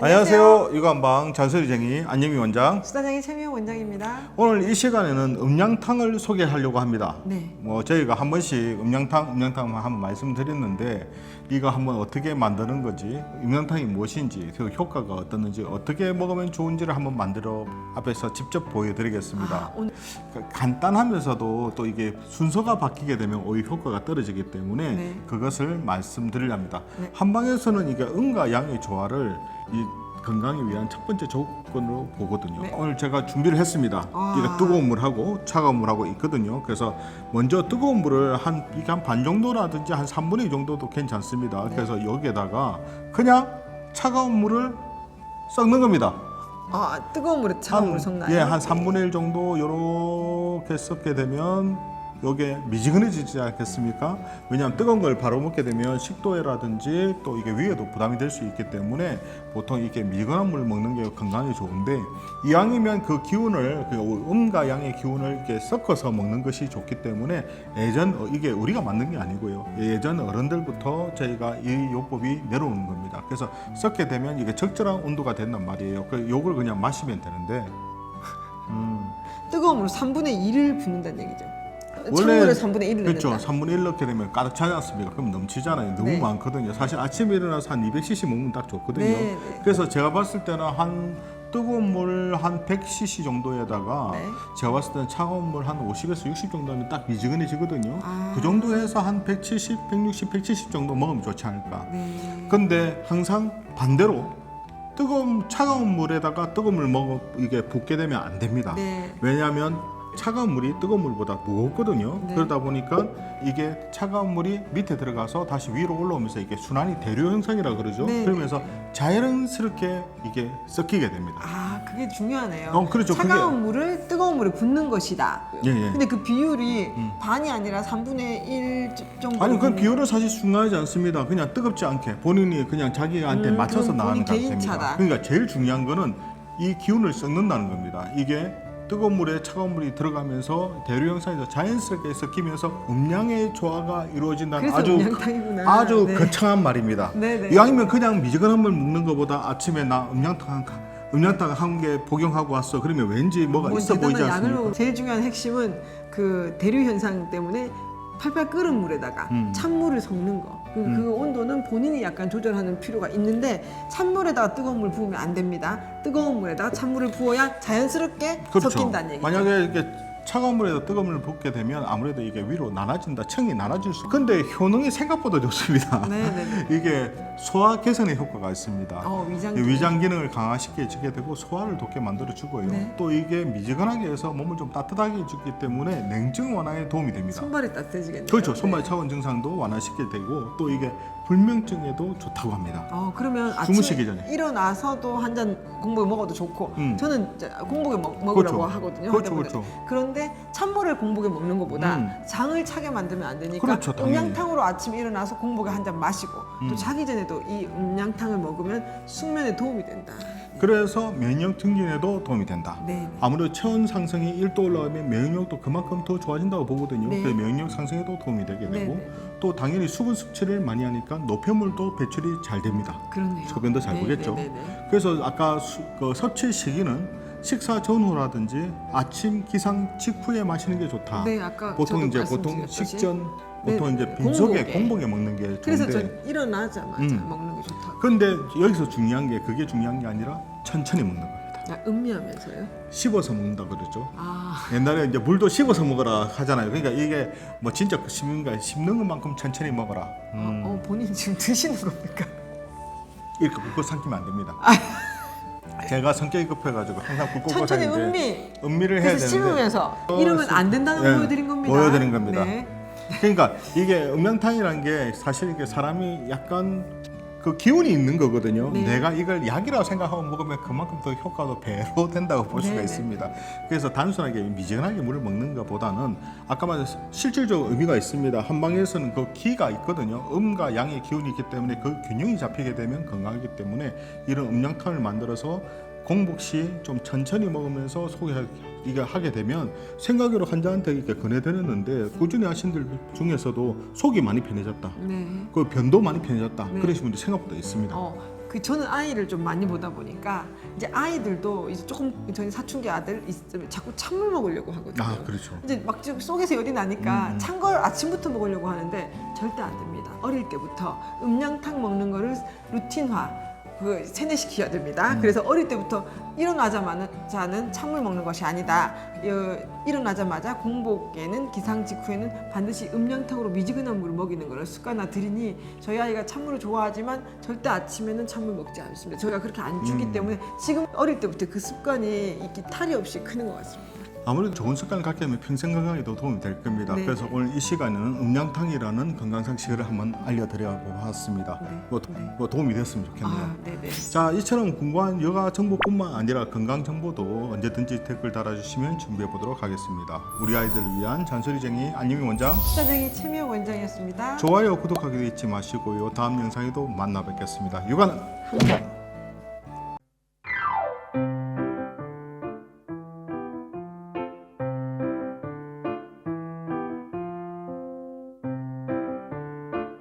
안녕하세요. 육아한방 잔소리쟁이 안영미 원장. 수다쟁이 최미영 원장입니다. 오늘 이 시간에는 음양탕을 소개하려고 합니다. 네. 저희가 한 번씩 음양탕 한번 말씀드렸는데 이거 한번 어떻게 만드는 거지, 음양탕이 무엇인지, 그 효과가 어떻는지, 어떻게 먹으면 좋은지를 한번 만들어 앞에서 직접 보여드리겠습니다. 오늘 간단하면서도 또 이게 순서가 바뀌게 되면 오히려 효과가 떨어지기 때문에 네. 그것을 말씀드리려 합니다. 네. 한방에서는 이게 음과 양의 조화를 이 건강을 위한 첫 번째 조건으로 보거든요. 네. 오늘 제가 준비를 했습니다. 이게 뜨거운 물하고 차가운 물하고 있거든요. 그래서 먼저 뜨거운 물을 한 반 정도라든지 한 3분의 2 정도도 괜찮습니다. 네. 그래서 여기에다가 그냥 차가운 물을 섞는 겁니다. 뜨거운 물에 차가운 물 섞나요? 한 3분의 1 정도 이렇게 섞게 되면 이게 미지근해지지 않겠습니까? 왜냐하면 뜨거운 걸 바로 먹게 되면 식도에라든지 또 이게 위에도 부담이 될 수 있기 때문에 보통 이렇게 미지근한 물 먹는 게 건강에 좋은데, 이왕이면 그 기운을, 음과 양의 기운을 이렇게 섞어서 먹는 것이 좋기 때문에 이게 우리가 만든 게 아니고요. 예전 어른들부터 저희가 이 요법이 내려오는 겁니다. 그래서 섞게 되면 이게 적절한 온도가 된단 말이에요. 요걸 그냥 마시면 되는데. 뜨거운 물로 3분의 1을 붓는다는 얘기죠. 찬물을 3분의 1을 그렇죠. 넣는다. 3분의 1 넣게 되면 가득 차지 않습니까? 그럼 넘치잖아요. 너무 네. 많거든요. 사실 아침에 일어나서 한 200cc 먹으면 딱 좋거든요. 네, 네. 그래서 제가 봤을 때는 한 뜨거운 물 한 100cc 정도에다가 네. 제가 봤을 때는 차가운 물 한 50에서 60 정도 하면 딱 미지근해지거든요. 아. 그 정도 해서 한 170, 160, 170 정도 먹으면 좋지 않을까. 네. 근데 항상 반대로 차가운 물에다가 뜨거운 물 이게 붓게 되면 안 됩니다. 네. 왜냐하면 차가운 물이 뜨거운 물보다 무겁거든요. 네. 그러다 보니까 이게 차가운 물이 밑에 들어가서 다시 위로 올라오면서 이게 순환이 대류 현상이라 그러죠. 네. 그러면서 자연스럽게 이게 섞이게 됩니다. 그게 중요하네요. 그렇죠. 차가운 물을 뜨거운 물에 붓는 것이다. 예. 근데 그 비율이 반이 아니라 3분의 1 정도. 아니, 그 비율은 사실 중요하지 않습니다. 그냥 뜨겁지 않게 본인이 그냥 자기한테 맞춰서 그럼 나가는 본인 상태입니다. 개인차다. 그러니까 제일 중요한 거는 이 기운을 섞는다는 겁니다. 이게 뜨거운 물에 차가운 물이 들어가면서 대류 현상에서 자연스럽게 섞이면서 음양의 조화가 이루어진다는 그래서 음양탕이구나. 아주 네. 거창한 말입니다. 네네. 이왕이면 그냥 미지근한 물 먹는 것보다 아침에 나 음양탕 한 개 복용하고 왔어. 그러면 왠지 뭐가 있어 보이지 대단한 않습니까? 양을 제일 중요한 핵심은 그 대류 현상 때문에 팔팔 끓은 물에다가 찬물을 섞는 거. 그 온도는 본인이 약간 조절하는 필요가 있는데 찬물에다가 뜨거운 물 부으면 안 됩니다. 뜨거운 물에다가 찬물을 부어야 자연스럽게 섞인다는 얘기죠. 만약에 이렇게 차가운 물에다 뜨거운 물을 붓게 되면 아무래도 이게 위로 나눠진다, 층이 나눠질 수. 근데 효능이 생각보다 좋습니다. 네네네. 이게 소화 개선의 효과가 있습니다. 위장 이 위장 기능을 강화시켜주게 되고 소화를 돋게 만들어주고요. 네. 또 이게 미지근하게 해서 몸을 좀 따뜻하게 해주기 때문에 냉증 완화에 도움이 됩니다. 손발이 따뜻해지겠네요. 그렇죠. 손발 차원 증상도 완화시키게 되고 또 이게 불면증에도 좋다고 합니다. 그러면 주무시기 아침에 전에. 일어나서도 한 잔 공복에 먹어도 좋고 저는 이제 공복에 먹으라고 그렇죠. 하거든요. 그렇죠, 하다 보니까. 그렇죠. 그런데 찬물을 공복에 먹는 것보다 장을 차게 만들면 안 되니까 그렇죠, 당연히. 음양탕으로 아침에 일어나서 공복에 한 잔 마시고 또 자기 전에도 이 음양탕을 먹으면 숙면에 도움이 된다. 그래서 면역 증진에도 도움이 된다. 네. 아무래도 체온 상승이 1도 올라가면 면역력도 그만큼 더 좋아진다고 보거든요. 네. 그래서 면역 상승에도 도움이 되게 되고 네. 또 당연히 수분 섭취를 많이 하니까 노폐물도 배출이 잘 됩니다. 그러네요. 소변도 잘 네, 보겠죠. 네, 네, 네. 그래서 아까 그 섭취 시기는 식사 전후라든지 아침 기상 직후에 마시는 게 좋다. 네, 아까 보통 저도 이제 보통 말씀드렸듯이. 식전 네, 보통 이제 네, 빈속에 공복에. 공복에 먹는 게 그래서 좋은데. 저 일어나자마자 먹는 게 좋다고. 근데 여기서 중요한 게 그게 중요한 게 아니라 천천히 먹는 겁니다. 음미하면서요? 씹어서 먹는다 그러죠. 아, 옛날에 이제 물도 씹어서 먹어라 하잖아요. 그러니까 이게 뭐 진짜 씹는 것만큼 천천히 먹어라. 본인 지금 드시는 겁니까? 이렇게 굵고 삼키면 안 됩니다. 제가 성격이 급해가지고 항상 굵고 천천히 삼키는데 음미를 해야 그래서 되는데 씹으면서 이러면 안 된다는 걸 보여드린 겁니다. 보여드린 겁니다. 네. 그러니까 이게 음양탕이라는 게 사실 이게 사람이 약간 그 기운이 있는 거거든요. 네. 내가 이걸 약이라고 생각하고 먹으면 그만큼 더 효과도 배로 된다고 볼 수가 네네. 있습니다. 그래서 단순하게 미지근하게 물을 먹는 것보다는 아까 말한 실질적 의미가 있습니다. 한방에서는 그 기가 있거든요. 음과 양의 기운이 있기 때문에 그 균형이 잡히게 되면 건강하기 때문에 이런 음양탕을 만들어서 공복 시 좀 천천히 먹으면서 이게 하게 되면 생각으로 환자한테 이렇게 권해드렸는데 꾸준히 하신 분들 중에서도 속이 많이 편해졌다. 네. 그 변도 많이 편해졌다. 네. 그러신 분들 생각보다 있습니다. 저는 아이를 좀 많이 보다 보니까 이제 아이들도 이제 조금 저희 사춘기 아들 있으면 자꾸 찬물 먹으려고 하거든요. 아, 그렇죠. 이제 막 지금 속에서 열이 나니까 찬 걸 아침부터 먹으려고 하는데 절대 안 됩니다. 어릴 때부터 음량탕 먹는 거를 루틴화 세뇌시켜야 됩니다. 그래서 어릴 때부터 일어나자마자는 찬물 먹는 것이 아니다. 일어나자마자 공복에는 기상 직후에는 반드시 음량탕으로 미지근한 물을 먹이는 것을 습관화들이니 저희 아이가 찬물을 좋아하지만 절대 아침에는 찬물 먹지 않습니다. 저희가 그렇게 안 주기 때문에 지금 어릴 때부터 그 습관이 있기 탈이 없이 크는 것 같습니다. 아무래도 좋은 습관을 갖게 되면 평생 건강에도 도움이 될 겁니다. 네. 그래서 오늘 이 시간에는 음량탕이라는 건강상식을 한번 알려드려 보았습니다. 네. 뭐 도움이 됐으면 좋겠네요. 아, 네네. 자, 이처럼 궁금한 여가 정보뿐만 아니라 건강 정보도 언제든지 댓글 달아주시면 준비해 보도록 하겠습니다. 우리 아이들을 위한 잔소리쟁이 안유미 원장, 사장의 최미영 원장이었습니다. 좋아요, 구독하기도 잊지 마시고요. 다음 영상에도 만나 뵙겠습니다. 육아는 한번.